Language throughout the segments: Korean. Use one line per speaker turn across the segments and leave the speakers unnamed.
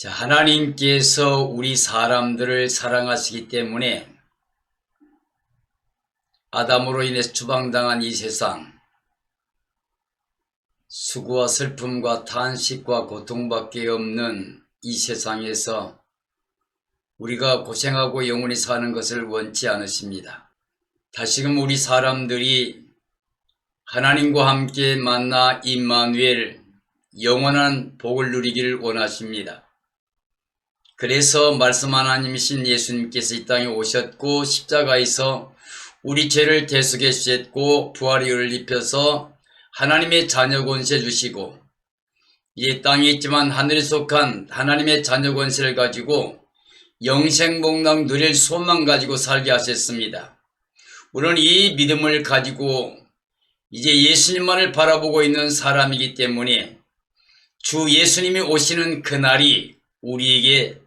하나님께서 우리 사람들을 사랑하시기 때문에 아담으로 인해서 추방당한 이 세상, 수고와 슬픔과 탄식과 고통밖에 없는 이 세상에서 우리가 고생하고 영원히 사는 것을 원치 않으십니다. 다시금 우리 사람들이 하나님과 함께 만나 임마누엘 영원한 복을 누리기를 원하십니다. 그래서 말씀 하나님이신 예수님께서 이 땅에 오셨고 십자가에서 우리 죄를 대속해 주셨고 부활의 의를 입혀서 하나님의 자녀 권세 주시고 이 땅에 있지만 하늘에 속한 하나님의 자녀 권세를 가지고 영생복락 누릴 소망 가지고 살게 하셨습니다. 우리는 이 믿음을 가지고 이제 예수님만을 바라보고 있는 사람이기 때문에 주 예수님이 오시는 그날이 우리에게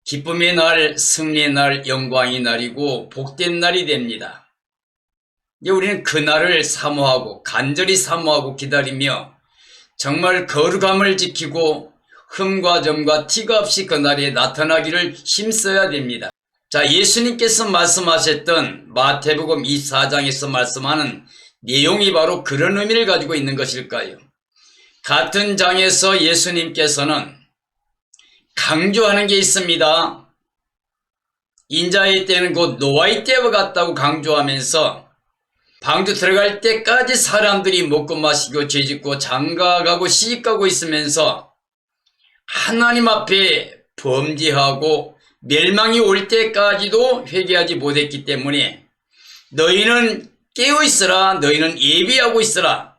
기쁨의 날, 승리의 날, 영광의 날이고 복된 날이 됩니다. 이제 우리는 그날을 사모하고 간절히 사모하고 기다리며 정말 거룩함을 지키고 흠과 점과 티가 없이 그날에 나타나기를 힘써야 됩니다. 예수님께서 말씀하셨던 마태복음 24장에서 말씀하는 내용이 바로 그런 의미를 가지고 있는 것일까요? 같은 장에서 예수님께서는 강조하는 게 있습니다. 인자의 때는 곧 노아의 때와 같다고 강조하면서 방주 들어갈 때까지 사람들이 먹고 마시고 죄짓고 장가가고 시집가고 있으면서 하나님 앞에 범죄하고 멸망이 올 때까지도 회개하지 못했기 때문에 너희는 깨어있으라, 너희는 예비하고 있으라.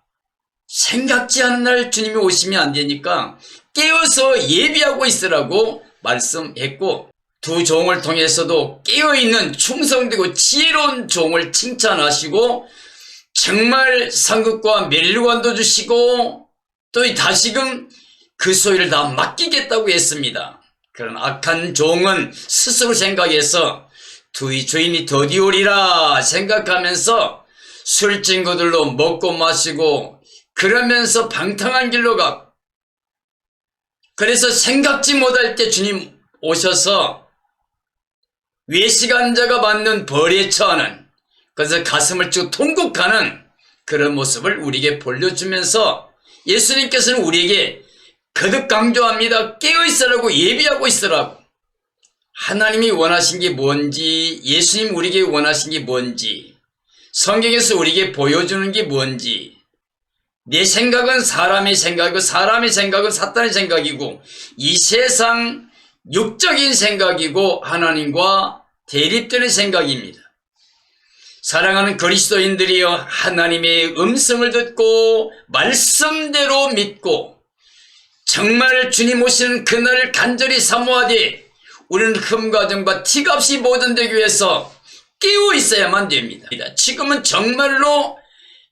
생각지 않은 날 주님이 오시면 안 되니까 깨어서 예비하고 있으라고 말씀했고, 두 종을 통해서도 깨어있는 충성되고 지혜로운 종을 칭찬하시고 정말 상급과 멸류관도 주시고 또 다시금 그 소유를 다 맡기겠다고 했습니다. 그런 악한 종은 스스로 생각해서 두의 주인이 더디오리라 생각하면서 술 친구들로 먹고 마시고 그러면서 방탕한 길로 가고, 그래서 생각지 못할 때 주님 오셔서 외식한 자가 받는 벌에 처하는, 그래서 가슴을 쭉 통곡하는 그런 모습을 우리에게 보여주면서 예수님께서는 우리에게 거듭 강조합니다. 깨어있으라고, 예비하고 있으라고. 하나님이 원하신 게 뭔지, 예수님 우리에게 원하신 게 뭔지, 성경에서 우리에게 보여주는 게 뭔지, 내 생각은 사람의 생각이고 사람의 생각은 사탄의 생각이고 이 세상 육적인 생각이고 하나님과 대립되는 생각입니다. 사랑하는 그리스도인들이여, 하나님의 음성을 듣고 말씀대로 믿고 정말 주님 오시는 그날을 간절히 사모하되 우리는 흠과 점과 티가 없이 모든 되기 위해서 깨어 있어야만 됩니다. 지금은 정말로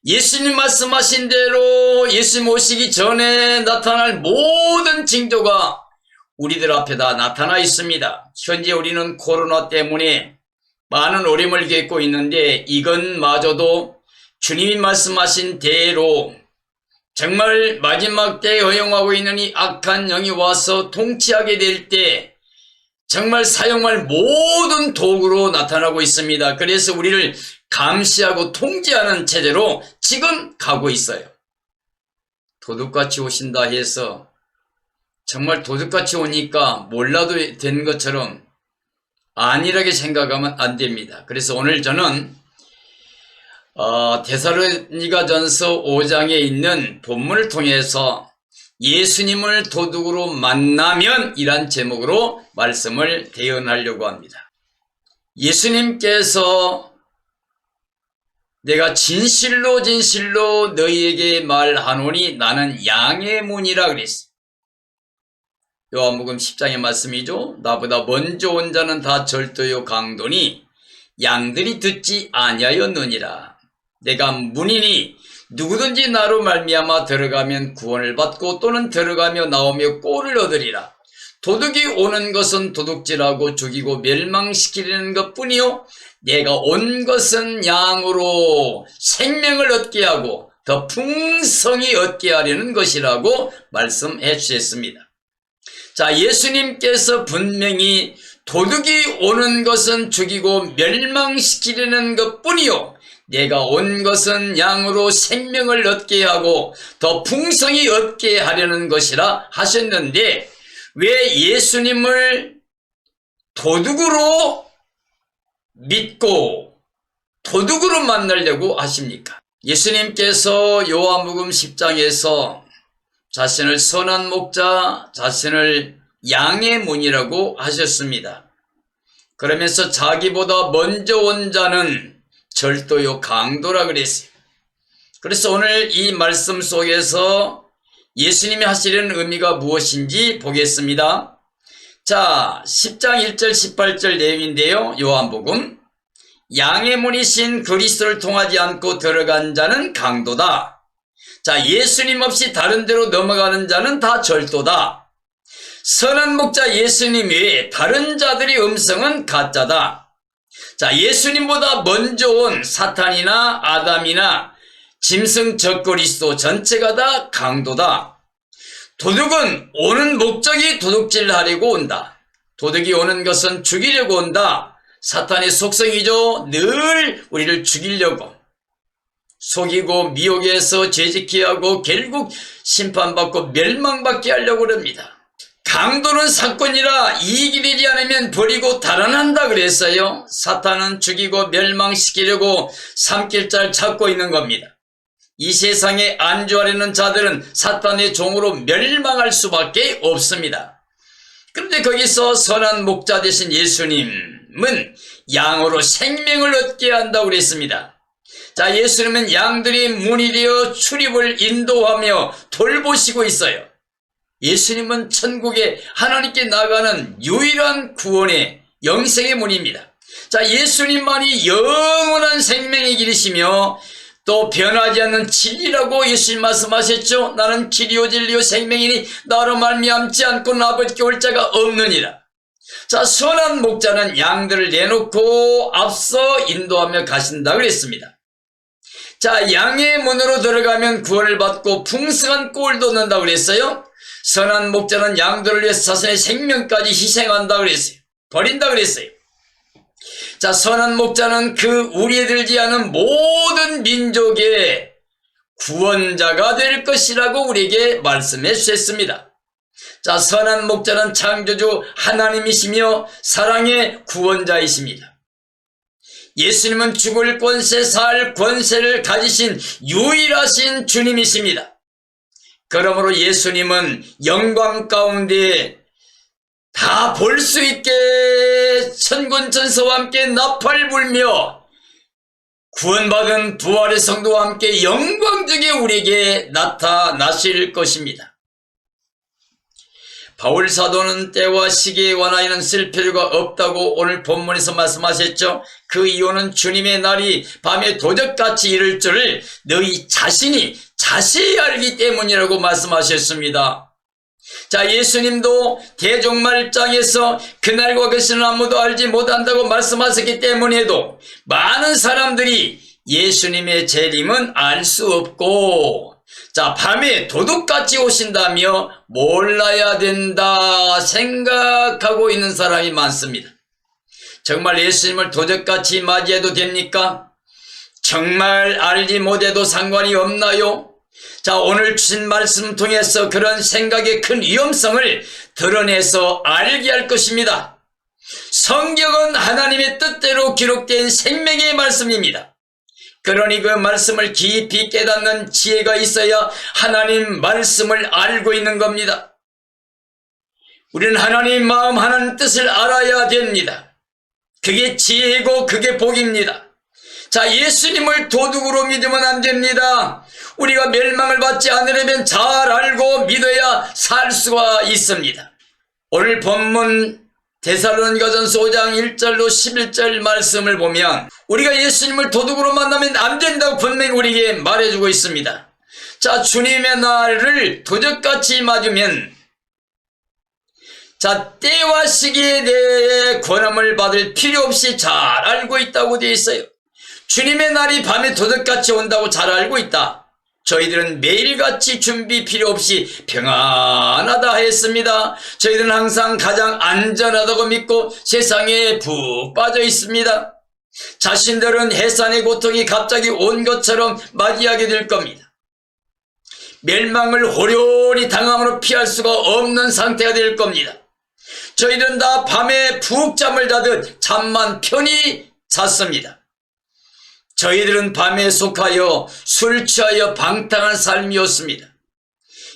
예수님 말씀하신 대로 예수님 오시기 전에 나타날 모든 징조가 우리들 앞에 다 나타나 있습니다. 현재 우리는 코로나 때문에 많은 어려움을 겪고 있는데 이것마저도 주님이 말씀하신 대로 정말 마지막 때에 허용하고 있는 이 악한 영이 와서 통치하게 될 때 정말 사용할 모든 도구로 나타나고 있습니다. 그래서 우리를 감시하고 통제하는 체제로 지금 가고 있어요. 도둑같이 오신다 해서 정말 도둑같이 오니까 몰라도 되는 것처럼 안일하게 생각하면 안 됩니다. 그래서 오늘 저는 데살로니가전서 5장에 있는 본문을 통해서 예수님을 도둑으로 만나면 이란 제목으로 말씀을 대언하려고 합니다. 예수님께서 내가 진실로 진실로 너희에게 말하노니 나는 양의 문이라 그랬어요. 요한복음 10장의 말씀이죠. 나보다 먼저 온 자는 다 절도요 강도니 양들이 듣지 아니하였느니라. 내가 문이니 누구든지 나로 말미암아 들어가면 구원을 받고 또는 들어가며 나오며 꼴을 얻으리라. 도둑이 오는 것은 도둑질하고 죽이고 멸망시키려는 것뿐이요 내가 온 것은 양으로 생명을 얻게 하고 더 풍성히 얻게 하려는 것이라고 말씀해 주셨습니다. 자, 예수님께서 분명히 도둑이 오는 것은 죽이고 멸망시키려는 것뿐이요 내가 온 것은 양으로 생명을 얻게 하고 더 풍성히 얻게 하려는 것이라 하셨는데 왜 예수님을 도둑으로 믿고 도둑으로 만나려고 하십니까? 예수님께서 요한복음 10장에서 자신을 선한 목자, 자신을 양의 문이라고 하셨습니다. 그러면서 자기보다 먼저 온 자는 절도요 강도라 그랬어요. 그래서 오늘 이 말씀 속에서 예수님이 하시려는 의미가 무엇인지 보겠습니다. 자, 10장 1절 18절 내용인데요. 요한복음. 양의 문이신 그리스도를 통하지 않고 들어간 자는 강도다. 자, 예수님 없이 다른 데로 넘어가는 자는 다 절도다. 선한 목자 예수님 외에 다른 자들의 음성은 가짜다. 자, 예수님보다 먼저 온 사탄이나 아담이나 짐승 적그리스도 전체가 다 강도다. 도둑은 오는 목적이 도둑질 하려고 온다. 도둑이 오는 것은 죽이려고 온다. 사탄의 속성이죠. 늘 우리를 죽이려고 속이고 미혹해서 죄짓게 하고 결국 심판받고 멸망받게 하려고 합니다. 강도는 사건이라 이익이 되지 않으면 버리고 달아난다 그랬어요. 사탄은 죽이고 멸망시키려고 삼킬자를 찾고 있는 겁니다. 이 세상에 안주하려는 자들은 사탄의 종으로 멸망할 수밖에 없습니다. 그런데 거기서 선한 목자 되신 예수님은 양으로 생명을 얻게 한다고 그랬습니다. 자, 예수님은 양들이 문이 되어 출입을 인도하며 돌보시고 있어요. 예수님은 천국에 하나님께 나가는 유일한 구원의 영생의 문입니다. 자, 예수님만이 영원한 생명의 길이시며 또 변하지 않는 진리라고 예수님 말씀하셨죠. 나는 길이요 진리요 생명이니 나로 말미암지 않고는 아버지께 올 자가 없느니라. 자, 선한 목자는 양들을 내놓고 앞서 인도하며 가신다 그랬습니다. 자, 양의 문으로 들어가면 구원을 받고 풍성한 꼴도 얻는다 그랬어요. 선한 목자는 양들을 위해서 자신의 생명까지 희생한다 그랬어요. 버린다 그랬어요. 자, 선한 목자는 그 우리에 들지 않은 모든 민족의 구원자가 될 것이라고 우리에게 말씀해 주셨습니다. 자, 선한 목자는 창조주 하나님이시며 사랑의 구원자이십니다. 예수님은 죽을 권세, 살 권세를 가지신 유일하신 주님이십니다. 그러므로 예수님은 영광 가운데 다 볼 수 있게 천군천사와 함께 나팔 불며 구원받은 부활의 성도와 함께 영광적에 우리에게 나타나실 것입니다. 바울 사도는 때와 시기에 관하여는 쓸 필요가 없다고 오늘 본문에서 말씀하셨죠. 그 이유는 주님의 날이 밤에 도적같이 이를 줄을 너희 자신이 자세히 알기 때문이라고 말씀하셨습니다. 자, 예수님도 대종말장에서 그날과 그 시는 아무도 알지 못한다고 말씀하셨기 때문에도 많은 사람들이 예수님의 재림은 알 수 없고, 자, 밤에 도둑같이 오신다며 몰라야 된다 생각하고 있는 사람이 많습니다. 정말 예수님을 도적같이 맞이해도 됩니까? 정말 알지 못해도 상관이 없나요? 자, 오늘 주신 말씀 통해서 그런 생각의 큰 위험성을 드러내서 알게 할 것입니다. 성경은 하나님의 뜻대로 기록된 생명의 말씀입니다. 그러니 그 말씀을 깊이 깨닫는 지혜가 있어야 하나님 말씀을 알고 있는 겁니다. 우리는 하나님 마음, 하나님 뜻을 알아야 됩니다. 그게 지혜고 그게 복입니다. 자, 예수님을 도둑으로 믿으면 안 됩니다. 우리가 멸망을 받지 않으려면 잘 알고 믿어야 살 수가 있습니다. 오늘 본문 데살로니가전서 5장 1절로 11절 말씀을 보면 우리가 예수님을 도둑으로 만나면 안 된다고 분명히 우리에게 말해주고 있습니다. 자, 주님의 날을 도적같이 맞으면 자, 때와 시기에 대해 권함을 받을 필요 없이 잘 알고 있다고 되어 있어요. 주님의 날이 밤에 도둑같이 온다고 잘 알고 있다. 저희들은 매일같이 준비 필요 없이 평안하다 했습니다. 저희들은 항상 가장 안전하다고 믿고 세상에 푹 빠져 있습니다. 자신들은 해산의 고통이 갑자기 온 것처럼 맞이하게 될 겁니다. 멸망을 호련히 당함으로 피할 수가 없는 상태가 될 겁니다. 저희들은 다 밤에 푹 잠을 자듯 잠만 편히 잤습니다. 저희들은 밤에 속하여 술 취하여 방탕한 삶이었습니다.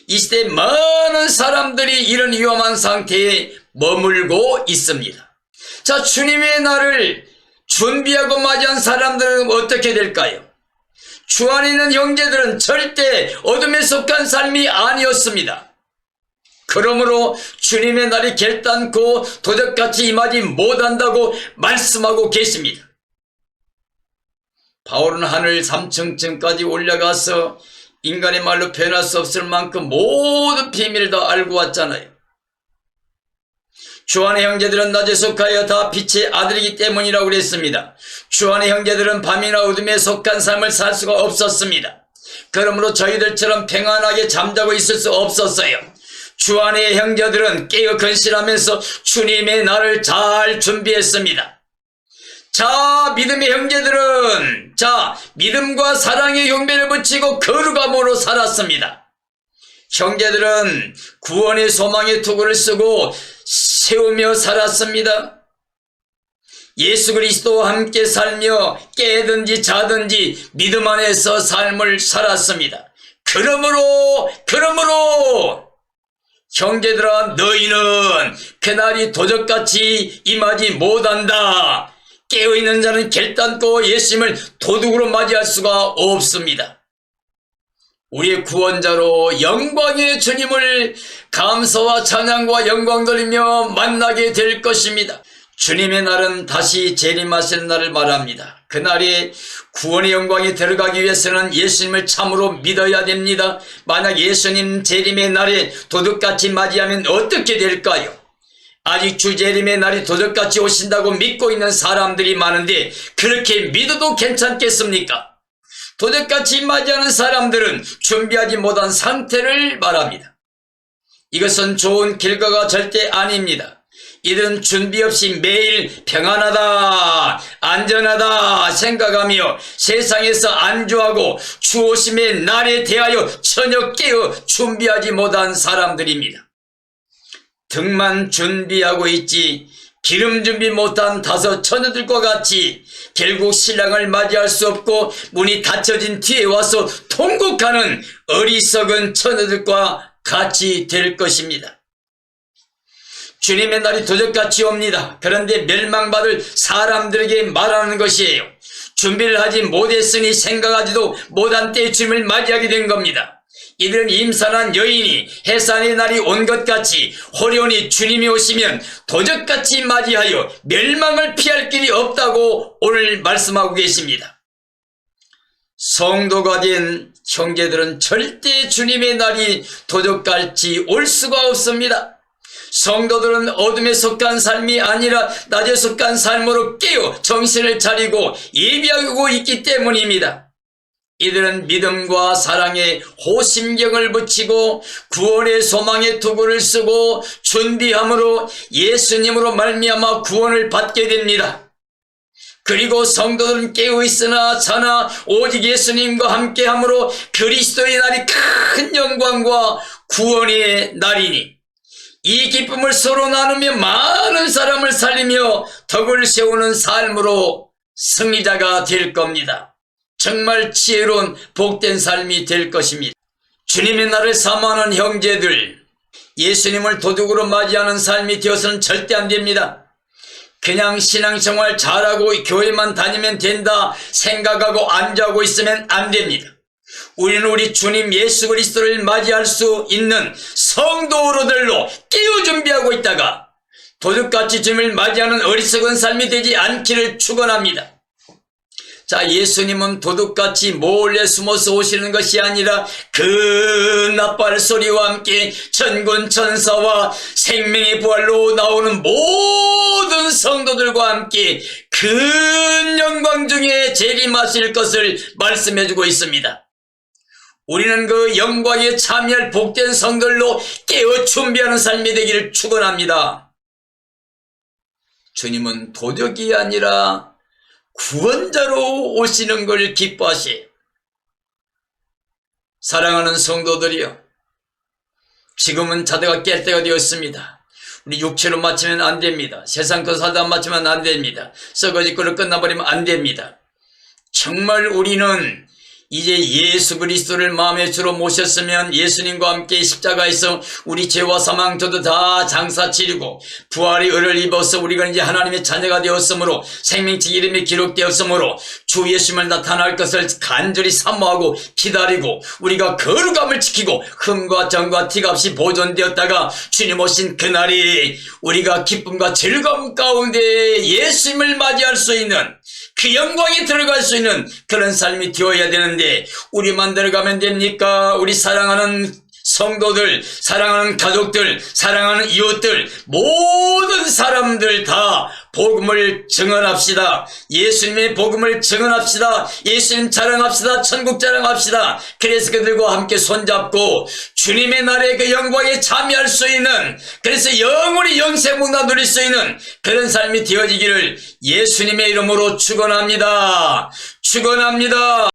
이 시대에 많은 사람들이 이런 위험한 상태에 머물고 있습니다. 자, 주님의 날을 준비하고 맞이한 사람들은 어떻게 될까요? 주 안에 있는 형제들은 절대 어둠에 속한 삶이 아니었습니다. 그러므로 주님의 날이 결단코 도적같이 임하지 못한다고 말씀하고 계십니다. 바울은 하늘 3층까지 올라가서 인간의 말로 표현할 수 없을 만큼 모든 비밀을 다 알고 왔잖아요. 주 안의 형제들은 낮에 속하여 다 빛의 아들이기 때문이라고 그랬습니다. 주 안의 형제들은 밤이나 어둠에 속한 삶을 살 수가 없었습니다. 그러므로 저희들처럼 평안하게 잠자고 있을 수 없었어요. 주 안의 형제들은 깨어 건실하면서 주님의 날을 잘 준비했습니다. 자, 믿음의 형제들은 믿음과 사랑의 경배를 붙이고 거룩함으로 살았습니다. 형제들은 구원의 소망의 투구를 쓰고 세우며 살았습니다. 예수 그리스도와 함께 살며 깨든지 자든지 믿음 안에서 삶을 살았습니다. 그러므로 형제들아, 너희는 그날이 도적같이 임하지 못한다. 깨어있는 자는 결단코 예수님을 도둑으로 맞이할 수가 없습니다. 우리의 구원자로 영광의 주님을 감사와 찬양과 영광 돌리며 만나게 될 것입니다. 주님의 날은 다시 재림하시는 날을 말합니다. 그날에 구원의 영광에 들어가기 위해서는 예수님을 참으로 믿어야 됩니다. 만약 예수님 재림의 날에 도둑같이 맞이하면 어떻게 될까요? 아직 주 재림의 날이 도적같이 오신다고 믿고 있는 사람들이 많은데 그렇게 믿어도 괜찮겠습니까? 도적같이 맞이하는 사람들은 준비하지 못한 상태를 말합니다. 이것은 좋은 결과가 절대 아닙니다. 이들은 준비 없이 매일 평안하다, 안전하다 생각하며 세상에서 안주하고 주 오심의 날에 대하여 전혀 깨어 준비하지 못한 사람들입니다. 등만 준비하고 있지 기름 준비 못한 5 처녀들과 같이 결국 신랑을 맞이할 수 없고 문이 닫혀진 뒤에 와서 통곡하는 어리석은 처녀들과 같이 될 것입니다. 주님의 날이 도적같이 옵니다. 그런데 멸망받을 사람들에게 말하는 것이에요. 준비를 하지 못했으니 생각하지도 못한 때에 주님을 맞이하게 된 겁니다. 이들은 임산한 여인이 해산의 날이 온 것 같이 호련히 주님이 오시면 도적같이 맞이하여 멸망을 피할 길이 없다고 오늘 말씀하고 계십니다. 성도가 된 형제들은 절대 주님의 날이 도적같이 올 수가 없습니다. 성도들은 어둠에 속한 삶이 아니라 낮에 속한 삶으로 깨어 정신을 차리고 예비하고 있기 때문입니다. 이들은 믿음과 사랑에 호심경을 붙이고 구원의 소망의 투구를 쓰고 준비함으로 예수님으로 말미암아 구원을 받게 됩니다. 그리고 성도들은 깨어있으나 자나 오직 예수님과 함께함으로 그리스도의 날이 큰 영광과 구원의 날이니 이 기쁨을 서로 나누며 많은 사람을 살리며 덕을 세우는 삶으로 승리자가 될 겁니다. 정말 지혜로운 복된 삶이 될 것입니다. 주님의 날을 사모하는 형제들, 예수님을 도둑으로 맞이하는 삶이 되어서는 절대 안 됩니다. 그냥 신앙생활 잘하고 교회만 다니면 된다 생각하고 안주하고 있으면 안 됩니다. 우리는 우리 주님 예수 그리스도를 맞이할 수 있는 성도로들로 깨어 준비하고 있다가 도둑같이 주님을 맞이하는 어리석은 삶이 되지 않기를 축원합니다. 자, 예수님은 도둑같이 몰래 숨어서 오시는 것이 아니라 그 나팔 소리와 함께 천군 천사와 생명의 부활로 나오는 모든 성도들과 함께 큰 영광 중에 재림하실 것을 말씀해주고 있습니다. 우리는 그 영광에 참여할 복된 성들로 깨어 준비하는 삶이 되기를 축원합니다. 주님은 도적이 아니라 구원자로 오시는 걸 기뻐하시. 사랑하는 성도들이여, 지금은 자다가 깰 때가 되었습니다. 우리 육체로 맞추면 안 됩니다. 세상 거 살다 맞추면 안 됩니다. 썩어지고를 끝나버리면 안 됩니다. 정말 우리는 이제 예수 그리스도를 마음의 주로 모셨으면 예수님과 함께 십자가에서 우리 죄와 사망 저도 다 장사 치르고 부활의 의를 입어서 우리가 이제 하나님의 자녀가 되었으므로 생명책 이름이 기록되었으므로 주 예수님을 나타날 것을 간절히 사모하고 기다리고 우리가 거룩함을 지키고 흠과 정과 티가 없이 보존되었다가 주님 오신 그날이 우리가 기쁨과 즐거움 가운데 예수님을 맞이할 수 있는 그 영광에 들어갈 수 있는 그런 삶이 되어야 되는데 우리만 들어가면 됩니까? 우리 사랑하는 성도들, 사랑하는 가족들, 사랑하는 이웃들, 모든 사람들 다 복음을 증언합시다. 예수님의 복음을 증언합시다. 예수님 자랑합시다. 천국 자랑합시다. 그래서 그들과 함께 손잡고 주님의 날에 그 영광에 참여할 수 있는, 그래서 영원히 영생문화 누릴 수 있는 그런 삶이 되어지기를 예수님의 이름으로 축원합니다. 축원합니다.